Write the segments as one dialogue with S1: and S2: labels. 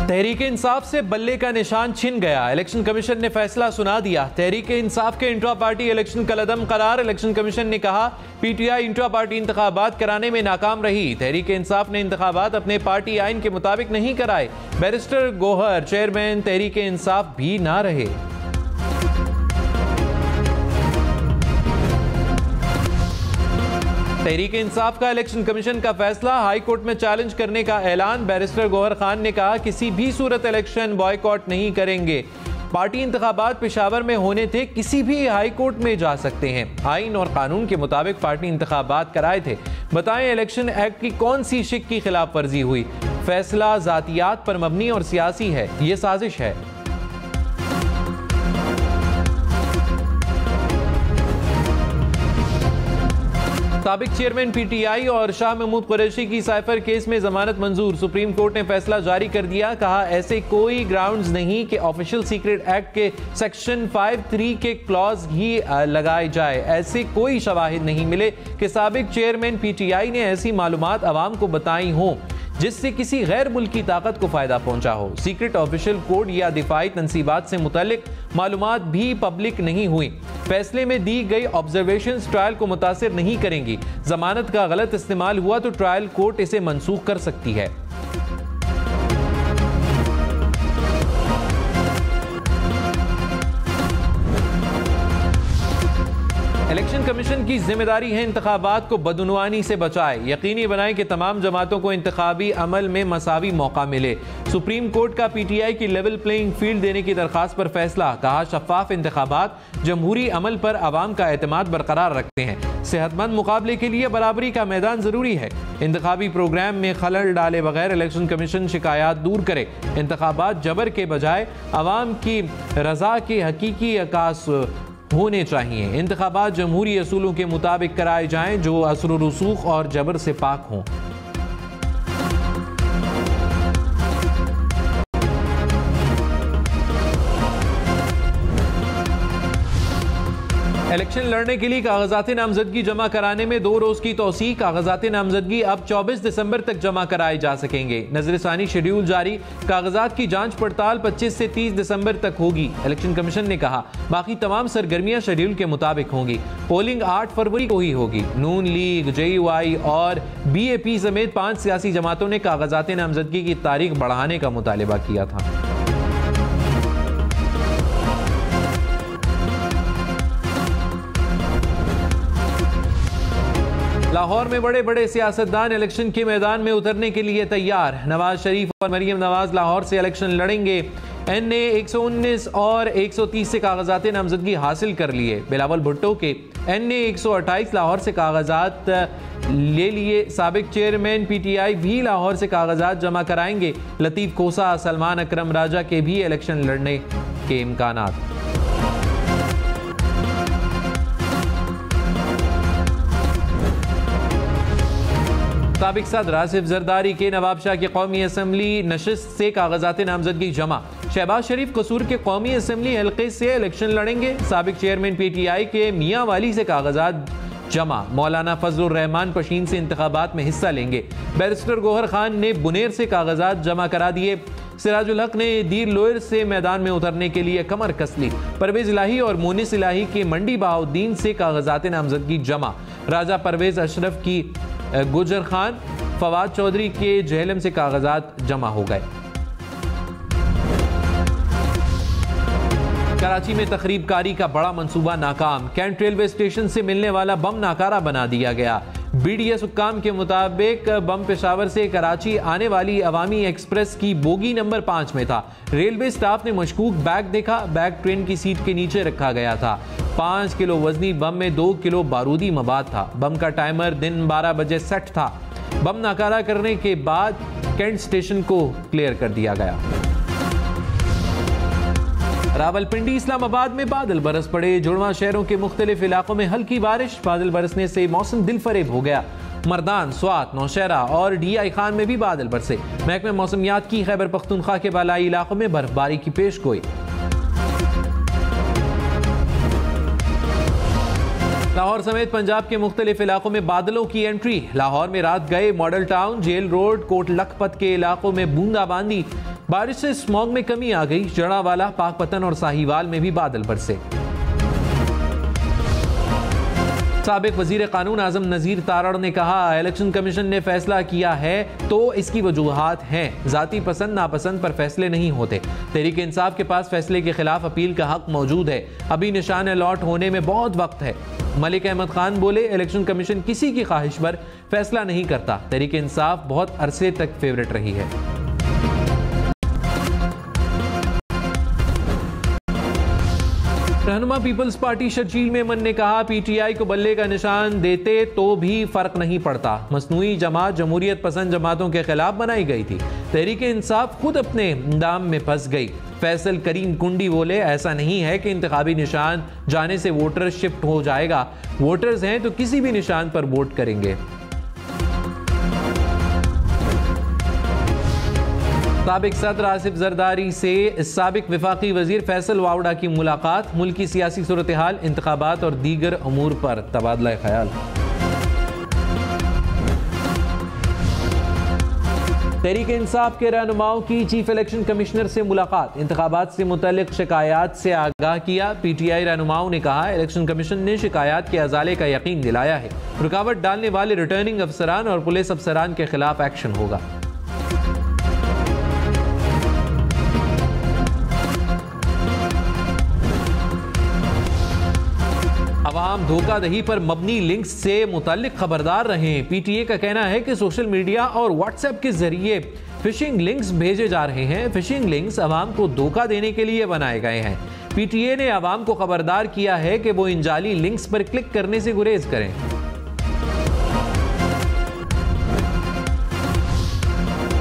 S1: तहरीक इंसाफ से बल्ले का निशान छिन गया। इलेक्शन कमीशन ने फैसला सुना दिया। तहरीक इंसाफ के इंट्रा पार्टी इलेक्शन कलअदम करार। इलेक्शन कमीशन ने कहा पीटीआई इंट्रा पार्टी इंतखाबात कराने में नाकाम रही। तहरीक इंसाफ ने इंतखाबात अपने पार्टी आइन के मुताबिक नहीं कराए। बैरिस्टर गोहर चेयरमैन तहरीक इंसाफ भी ना रहे। तहरीक इंसाफ का इलेक्शन कमीशन का फैसला हाई कोर्ट में चैलेंज करने का ऐलान। बैरिस्टर गोहर खान ने कहा किसी भी सूरत इलेक्शन बॉयकॉट नहीं करेंगे। पार्टी इंतखाबात पेशावर में होने थे, किसी भी हाई कोर्ट में जा सकते हैं। आइन और कानून के मुताबिक पार्टी इंतखाबात कराए थे। बताएं इलेक्शन एक्ट की कौन सी शिक की खिलाफ वर्जी हुई? फैसला जातियात पर मबनी और सियासी है, ये साजिश है। साबिक चेयरमैन पीटीआई और शाह महमूद कुरैशी की साइफर केस में जमानत मंजूर। सुप्रीम कोर्ट ने फैसला जारी कर दिया। कहा ऐसे कोई ग्राउंड्स नहीं कि ऑफिशियल सीक्रेट एक्ट के सेक्शन 5(3) के क्लॉज ही लगाए जाए। ऐसे कोई शवाहिद नहीं मिले कि साबिक चेयरमैन पीटीआई ने ऐसी मालूमात अवाम को बताई हों जिससे किसी गैर मुल्की ताकत को फायदा पहुंचा हो। सीक्रेट ऑफिशियल कोड या दिफाई तंसीबात से मुतल्लिक मालूमात भी पब्लिक नहीं हुई। फैसले में दी गई ऑब्जर्वेशंस ट्रायल को मुतासिर नहीं करेंगी। जमानत का गलत इस्तेमाल हुआ तो ट्रायल कोर्ट इसे मनसूख कर सकती है। इलेक्शन कमीशन की जिम्मेदारी है इंतखाबात को बदउनवानी से बचाए, यकीनी बनाए कि तमाम जमातों को इंतखाबी अमल में मसावी मौका मिले। सुप्रीम कोर्ट का पीटीआई की लेवल प्लेइंग फील्ड देने की दरखास्त पर फैसला। कहा शफाफ इंतखाबात जमहूरी अमल पर आवाम का एतमाद बरकरार रखते हैं। सेहतमंद मुकाबले के लिए बराबरी का मैदान जरूरी है। इंतखाबी प्रोग्राम में खलल डाले बगैर इलेक्शन कमीशन शिकायत दूर करे। इंतखाबात जबर के बजाय आवाम की रजा के हकीकी अकास होने चाहिए। इंतखाबात जमहूरी असूलों के मुताबिक कराए जाएं जो असर व रसूख और जबर से पाक हों। इलेक्शन लड़ने के लिए कागजात नामजदगी जमा कराने में 2 रोज की तौसीह। कागजात नामजदगी अब 24 दिसंबर तक जमा कराए जा सकेंगे। नजरसानी शेड्यूल जारी। कागजात की जांच पड़ताल 25 से 30 दिसंबर तक होगी। इलेक्शन कमीशन ने कहा बाकी तमाम सरगर्मियां शेड्यूल के मुताबिक होंगी। पोलिंग 8 फरवरी को ही होगी। नून लीग, JUI और BAP समेत 5 सियासी जमातों ने कागजात नामजदगी की तारीख बढ़ाने का मुतालिबा किया था। लाहौर में बड़े बड़े सियासतदान इलेक्शन के मैदान में उतरने के लिए तैयार। नवाज शरीफ और मरियम नवाज लाहौर से इलेक्शन लड़ेंगे। NA 119 और 130 से कागजात नामजदगी हासिल कर लिए। बिलावल भुट्टो के NA 128 लाहौर से कागजात ले लिए। साबिक चेयरमैन PTI भी लाहौर से कागजात जमा कराएंगे। लतीफ खोसा, सलमान अकरम राजा के भी इलेक्शन लड़ने के इम्कानात। साबिक सदर आसिफ जरदारी के नवाबशाह की कौमी असम्बली नशिस्त से कागजात नामजदगी जमा। शहबाज शरीफ कसूर के कौमी असम्बली हल्के से इलेक्शन लड़ेंगे। साबिक चेयरमैन PTI के मियाँ वाली से कागजात जमा। मौलाना फजलुर रहमान पशीन से इंतखाबात में हिस्सा लेंगे। बैरिस्टर गोहर खान ने बुनेर से कागजात जमा करा दिए। सिराजुल हक ने दीर लोयर से मैदान में उतरने के लिए कमर कस ली। परवेज इलाही और मोनिस इलाही के मंडी बहाउद्दीन से कागजात नामजदगी जमा। राजा परवेज अशरफ की गुजर खान, फवाद चौधरी के जहलम से कागजात जमा हो गए। कराची में तखरीबकारी का बड़ा मंसूबा नाकाम। कैंट रेलवे स्टेशन से मिलने वाला बम नाकारा बना दिया गया। BDS हुक्काम के मुताबिक बम पेशावर से कराची आने वाली अवामी एक्सप्रेस की बोगी नंबर 5 में था। रेलवे स्टाफ ने मशकूक बैग देखा। बैग ट्रेन की सीट के नीचे रखा गया था। 5 किलो वजनी बम में 2 किलो बारूदी मवाद था। बम का टाइमर दिन 12 बजे सेट था। बम नाकारा करने के बाद कैंट स्टेशन को क्लियर कर दिया गया। रावलपिंडी इस्लामाबाद में बादल बरस पड़े। जुड़वा शहरों के मुख्तलिफ इलाकों में हल्की बारिश। बादल बरसने से मौसम दिल फरेब हो गया। मर्दान, स्वात, नौशहरा और DI खान में भी बादल बरसे। महकमे मौसमियात की खैबर पख्तूनख्वा के बालाई इलाकों में बर्फबारी की पेश गोई। लाहौर समेत पंजाब के मुख्तलिफ इलाकों में बादलों की एंट्री। लाहौर में रात गए Model Town, Jail Road, Kot Lakhpat के इलाकों में बूंदाबांदी। बारिश से स्मॉग में कमी आ गई। जड़ावाला, पाकपतन और साहिवाल में भी बादल बरसे। साबिक वजीर कानून आजम नजीर तारड़ ने कहा, इलेक्शन कमीशन ने फैसला किया है तो इसकी वजूहात हैं। जाती पसंद नापसंद पर फैसले नहीं होते। तहरीक इंसाफ के पास फैसले के खिलाफ अपील का हक मौजूद है। अभी निशान अलॉट होने में बहुत वक्त है। मलिक अहमद खान बोले, इलेक्शन कमीशन किसी की ख्वाहिश पर फैसला नहीं करता। तहरीक इंसाफ बहुत अरसे तक फेवरेट रही है। रहनुमा पीपल्स पार्टी शर्जील मेमन ने कहा, पीटीआई को बल्ले का निशान देते तो भी फर्क नहीं पड़ता। मसनूई जमात जमहूरियत पसंद जमातों के खिलाफ बनाई गई थी। तहरीक इंसाफ खुद अपने दाम में फंस गई। फैसल करीम कुंडी बोले, ऐसा नहीं है कि इंतखाबी निशान जाने से वोटर शिफ्ट हो जाएगा। वोटर्स हैं तो किसी भी निशान पर वोट करेंगे। साबिक सदर आसिफ जरदारी से साबिक वफाकी वजीर फैसल वावड़ा की मुलाकात। मुल्की सियासी सूरत हाल, इंतखाबात और दीगर अमूर पर तबादला ख्याल। तहरीक इंसाफ के रहनुमाओं की चीफ इलेक्शन कमिश्नर से मुलाकात। इंतखाबात से मुतल्लिक शिकायत से आगाह किया। पीटीआई रहनुमाओं ने कहा, इलेक्शन कमीशन ने शिकायत के अजाले का यकीन दिलाया है। रुकावट डालने वाले रिटर्निंग अफसरान और पुलिस अफसरान के खिलाफ एक्शन होगा। अवाम धोखाधड़ी पर मबनी लिंक्स से मुताल्लिक खबरदार रहें। पीटीए का कहना है कि सोशल मीडिया और व्हाट्सएप के जरिए फिशिंग लिंक्स भेजे जा रहे हैं। फिशिंग लिंक्स अवाम को धोखा देने के लिए बनाए गए हैं। पीटीए ने अवाम को खबरदार किया है कि वो इन जाली लिंक्स पर क्लिक करने से गुरेज करें।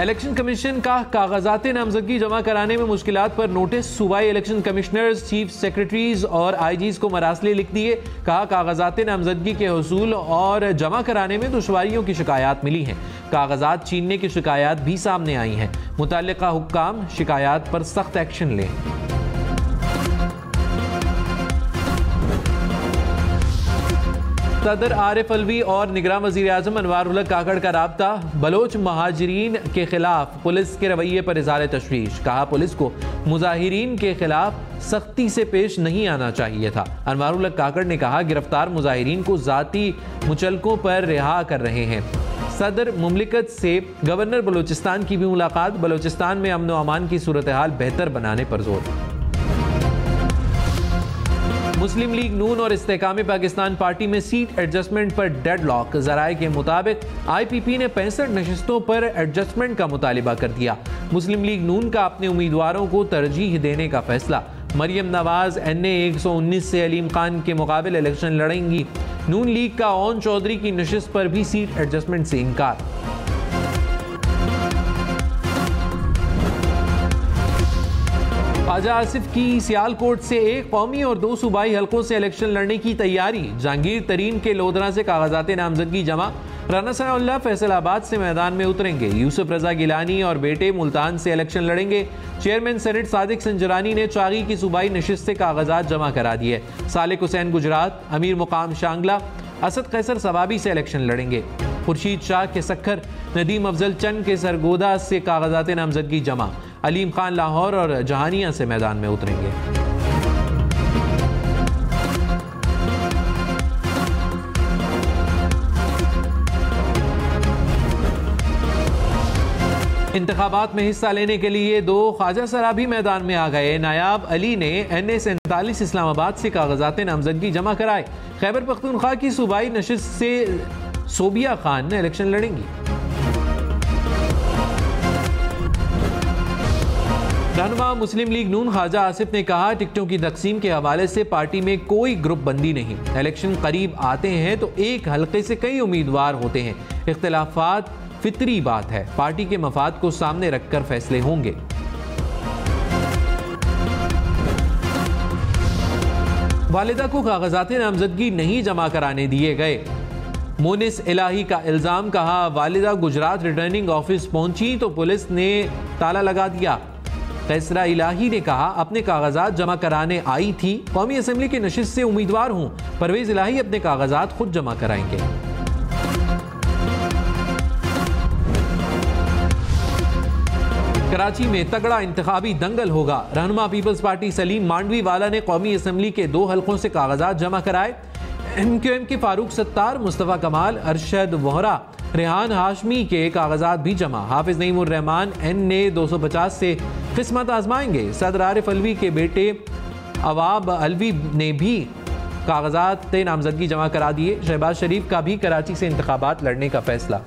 S1: इलेक्शन कमीशन का कागजात नामजदगी जमा कराने में मुश्किलात पर नोटिस। सूबाई इलेक्शन कमिश्नर्स, चीफ सेक्रेटरीज और आईजीज को मरासले लिख दिए। कहा, कागजात नामजदगी के हुसूल और जमा कराने में दुश्वारियों की शिकायत मिली हैं। कागजात छीनने की शिकायत भी सामने आई हैं। मुतल्लिका हुक्काम शिकायत पर सख्त एक्शन लें। सदर आरिफ अलवी और निगरान वज़ीर आज़म अनवार उल हक काकड़ का राब्ता। बलोच महाजिरीन के खिलाफ पुलिस के रवैये पर इज़हार तशवीश। कहा, पुलिस को मुजाहिरीन के खिलाफ सख्ती से पेश नहीं आना चाहिए था। अनवार उल हक काकड़ ने कहा, गिरफ्तार मुजाहिरीन को जाती मुचलकों पर रिहा कर रहे हैं। सदर मुमलिकत से गवर्नर बलोचिस्तान की भी मुलाकात। बलोचिस्तान में अमन व अमान की सूरत हाल बेहतर बनाने पर जोर। मुस्लिम लीग नून और इस्तेकाम पाकिस्तान पार्टी में सीट एडजस्टमेंट पर डेडलॉक। जराये के मुताबिक IPP ने 65 नशिस्तों पर एडजस्टमेंट का मुतालिबा कर दिया। मुस्लिम लीग नून का अपने उम्मीदवारों को तरजीह देने का फैसला। मरियम नवाज NA 119 से अलीम खान के मुकाबले इलेक्शन लड़ेंगी। नून लीग का ओन चौधरी की नशिस्त पर भी सीट एडजस्टमेंट से इनकार। ख्वाजा आसिफ की सियालकोट से 1 कौमी और 2 सूबाई हलकों से इलेक्शन लड़ने की तैयारी। जहांगीर तरीन के लोधरा से कागजात नामजदगी जमा। राना सनाउल्लाह फैसलाबाद से मैदान में उतरेंगे। यूसुफ रजा गिलानी और बेटे मुल्तान से इलेक्शन लड़ेंगे। चेयरमैन सेनेट सादिक संजरानी ने चागी की सूबाई नशिस्त से कागजात जमा करा दिए। सालिक हुसैन गुजरात, अमीर मुकाम शांगला, असद कैसर सवाबी से इलेक्शन लड़ेंगे। खुर्शीद शाह के सखर, नदीम अफजल चंद के सरगोदा से कागजात नामजदगी जमा। अलीम खान लाहौर और जहानिया से मैदान में उतरेंगे। इंतखाबात में हिस्सा लेने के लिए 2 ख्वाजा सराबी मैदान में आ गए। नायाब अली ने NA 47 इस्लामाबाद से कागजात नामजदगी जमा कराए। खैबर पख्तूनख्वा की सूबाई नशिस्त से सोबिया खान इलेक्शन लड़ेंगी। रहनुमा मुस्लिम लीग नून ख्वाजा आसिफ ने कहा, टिकटों की तकसीम के हवाले से पार्टी में कोई ग्रुप बंदी नहीं। इलेक्शन करीब आते हैं तो एक हल्के से कई उम्मीदवार होते हैं। इख्तिलाफात फितरी बात है। पार्टी के मफाद को सामने रखकर फैसले होंगे। वालिदा को कागजात नामजदगी नहीं जमा कराने दिए गए। मोनिस इलाही का इल्जाम। कहा, वालिदा गुजरात रिटर्निंग ऑफिस पहुंची तो पुलिस ने ताला लगा दिया। कैसरा इलाही ने कहा, अपने कागजात जमा कराने आई थी। कौमी असेंबली की नशिस्त से उम्मीदवार हूं। परवेज इलाही अपने कागजात खुद जमा कराएंगे। कराची में तगड़ा इंतखाबी दंगल होगा। रहनुमा पीपल्स पार्टी सलीम मांडवी वाला ने कौमी असम्बली के 2 हलकों से कागजात जमा कराए। MQM के फारूक सत्तार, मुस्तफ़ा कमाल, अरशद वोहरा, रेहान हाशमी के कागजात भी जमा। हाफिज नईमुर रहमान NA 250 से किस्मत आजमाएंगे। सदर आरिफ अलवी के बेटे अवाब अलवी ने भी कागजात नामजदगी जमा करा दिए। शहबाज शरीफ का भी कराची से इंतखाबात लड़ने का फैसला।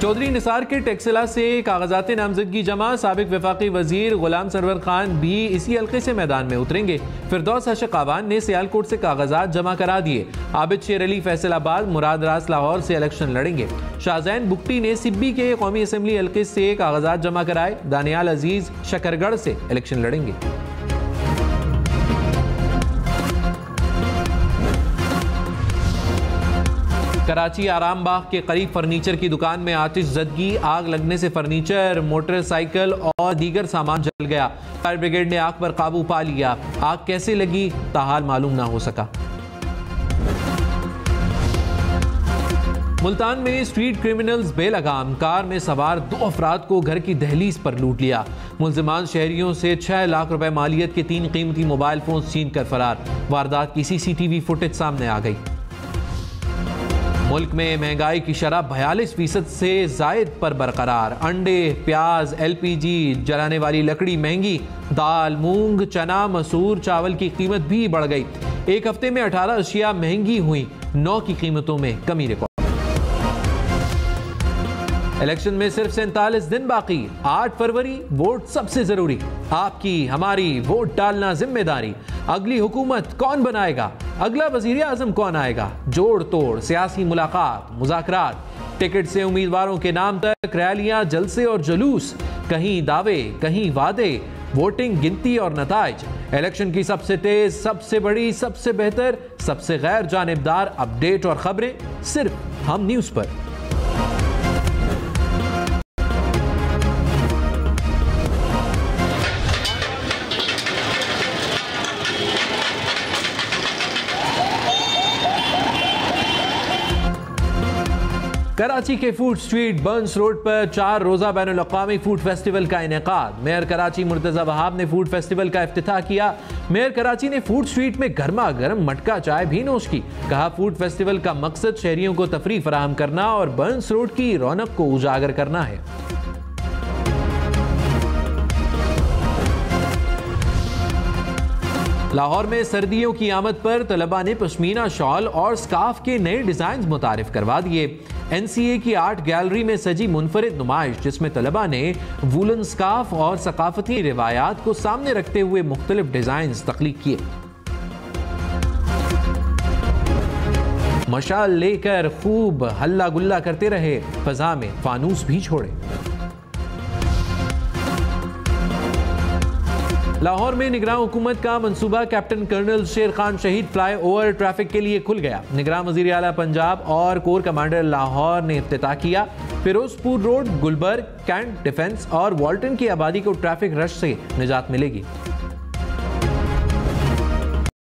S1: चौधरी निसार के टेक्सला से कागजात नामजदगी जमा। साबिक वफाकी वजीर गुलाम सरवर खान भी इसी हल्के से मैदान में उतरेंगे। फिरदौस हशक आवान ने सियालकोट से कागजात जमा करा दिए। आबिद शेर अली फैसलाबाद, मुराद रास लाहौर से इलेक्शन लड़ेंगे। शाहजैन बुक्टी ने सिब्बी के कौमी असम्बली हल्के से कागजात जमा कराए। दानियाल अजीज शकरगढ़ से इलेक्शन लड़ेंगे। कराची आराम बाग के करीब फर्नीचर की दुकान में आतिश ज़दगी। आग लगने से फर्नीचर, मोटरसाइकिल और दीगर सामान जल गया। फायर ब्रिगेड ने आग पर काबू पा लिया। आग कैसे लगी ताहाल मालूम ना हो सका। मुल्तान में स्ट्रीट क्रिमिनल्स बेलगाम। कार में सवार 2 अफराद को घर की दहलीज पर लूट लिया। मुलजिमान शहरियों से 6 लाख रुपए मालियत के 3 कीमती मोबाइल फोन छीन कर फरार। वारदात की CCTV फुटेज सामने आ गई। मुल्क में महंगाई की शरह 42% से जायद पर बरकरार। अंडे, प्याज, LPG, जलाने वाली लकड़ी महंगी। दाल, मूंग, चना, मसूर, चावल की कीमत भी बढ़ गई। एक हफ्ते में 18 अशिया महंगी हुई। 9 की कीमतों में कमी रिकॉर्ड। इलेक्शन में सिर्फ 47 दिन बाकी। 8 फरवरी वोट सबसे जरूरी। आपकी हमारी वोट डालना जिम्मेदारी। अगली हुकूमत कौन बनाएगा, अगला वजीर आजम कौन आएगा, जोड़ तोड़ सियासी मुलाकात, मुज़ाकरात, टिकट से उम्मीदवारों के नाम तक रैलियां, जलसे और जुलूस, कहीं दावे कहीं वादे, वोटिंग, गिनती और नताइज। इलेक्शन की सबसे तेज, सबसे बड़ी, सबसे बेहतर, सबसे गैर जानिबदार अपडेट और खबरें सिर्फ हम न्यूज पर। कराची के फूड स्ट्रीट बर्न्स रोड पर 4 रोजा बैनुल अक़वामी फूड फेस्टिवल का इनेकाद। मेयर कराची मुर्तज़ा वहाब ने फूड फेस्टिवल का इफ्तिताह किया। मेयर कराची ने फूड स्ट्रीट में गर्मा गर्म मटका चाय भी नोश की। कहा, फूड फेस्टिवल का मकसद शहरियों को तफरीह फराहम करना और बर्न्स रोड की रौनक को उजागर करना है। लाहौर में सर्दियों की आमद पर तलबा ने पश्मीना शॉल और स्कार्फ के नए डिजाइन मुतारिफ करवा दिए। NCA की आर्ट गैलरी में सजी मुनफरिद नुमाइश, जिसमें तलबा ने वूलन स्कार्फ और सकाफती रिवायात को सामने रखते हुए मुख्तलिफ डिजाइन तख्लीक किए। मशाल लेकर खूब हल्ला गुल्ला करते रहे, फजा में फानूस भी छोड़े। लाहौर में निगरान हुकूमत का मंसूबा कैप्टन कर्नल शेर खान शहीद फ्लाई ओवर ट्रैफिक के लिए खुल गया। निगरान वजीर आला पंजाब और कोर कमांडर लाहौर ने इफ्तिताह किया। Ferozepur Road, Gulberg, Cantt, Defence और वॉल्टन की आबादी को ट्रैफिक रश से निजात मिलेगी।